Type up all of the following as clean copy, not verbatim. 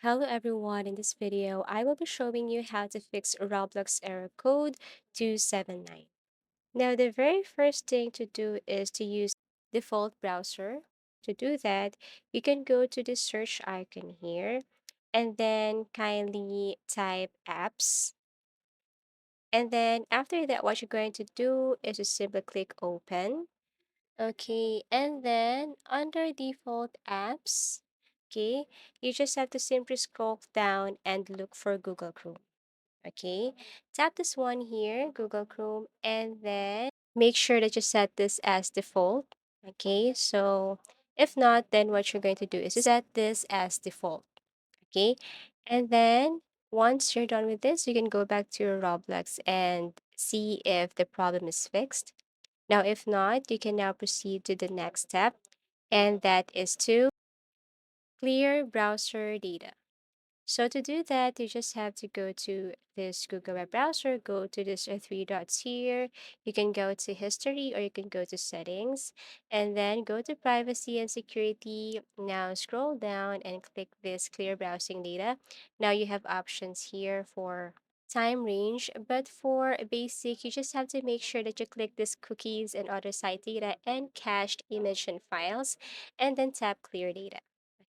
Hello everyone, in this video, I will be showing you how to fix Roblox Error Code 279. Now, the very first thing to do is to use default browser. To do that, you can go to the search icon here and then kindly type apps. And then after that, what you're going to do is to simply click open. Okay, and then under default apps, okay, you just have to simply scroll down and look for Google Chrome. Okay, tap this one here, Google Chrome, and then make sure that you set this as default. Okay, so if not, then what you're going to do is to set this as default. Okay, and then once you're done with this, you can go back to your Roblox and see if the problem is fixed. Now, if not, you can now proceed to the next step, and that is to clear browser data. So to do that, you just have to go to this Google web browser, go to this three dots here. You can go to history or you can go to settings and then go to privacy and security. Now scroll down and click this clear browsing data. Now you have options here for time range, but for basic, you just have to make sure that you click this cookies and other site data and cached image and files and then tap clear data.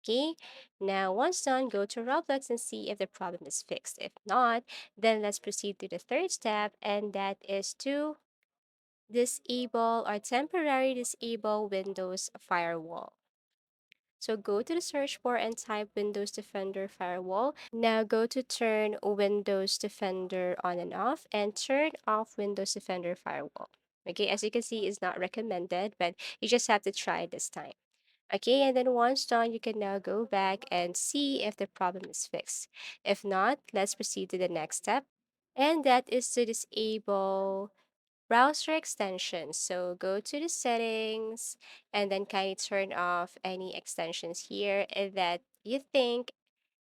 Okay, now, once done, go to Roblox and see if the problem is fixed. If not, then let's proceed to the third step, and that is to disable or temporarily disable Windows Firewall. So go to the search bar and type Windows Defender Firewall. Now go to turn Windows Defender on and off and turn off Windows Defender Firewall. Okay, as you can see, it's not recommended, but you just have to try this time. Okay, and then once done, you can now go back and see if the problem is fixed. If not, let's proceed to the next step, and that is to disable browser extensions. So go to the settings and then kindly turn off any extensions here that you think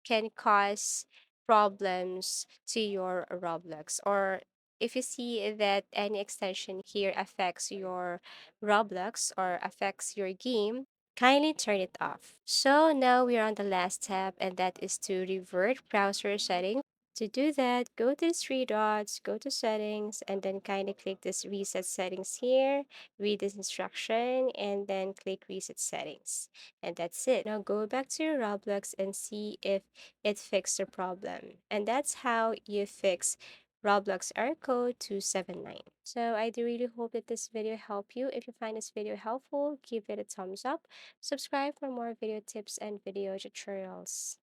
can cause problems to your Roblox, or if you see that any extension here affects your Roblox or affects your game, kindly turn it off. So now we're on the last step, and that is to revert browser settings. To do that, go to the three dots, go to settings, and then kindly click this reset settings here, read this instruction, and then click reset settings. And that's it. Now go back to your Roblox and see if it fixed the problem. And that's how you fix Roblox Error Code 279. So I do really hope that this video helped you. If you find this video helpful, give it a thumbs up. Subscribe for more video tips and video tutorials.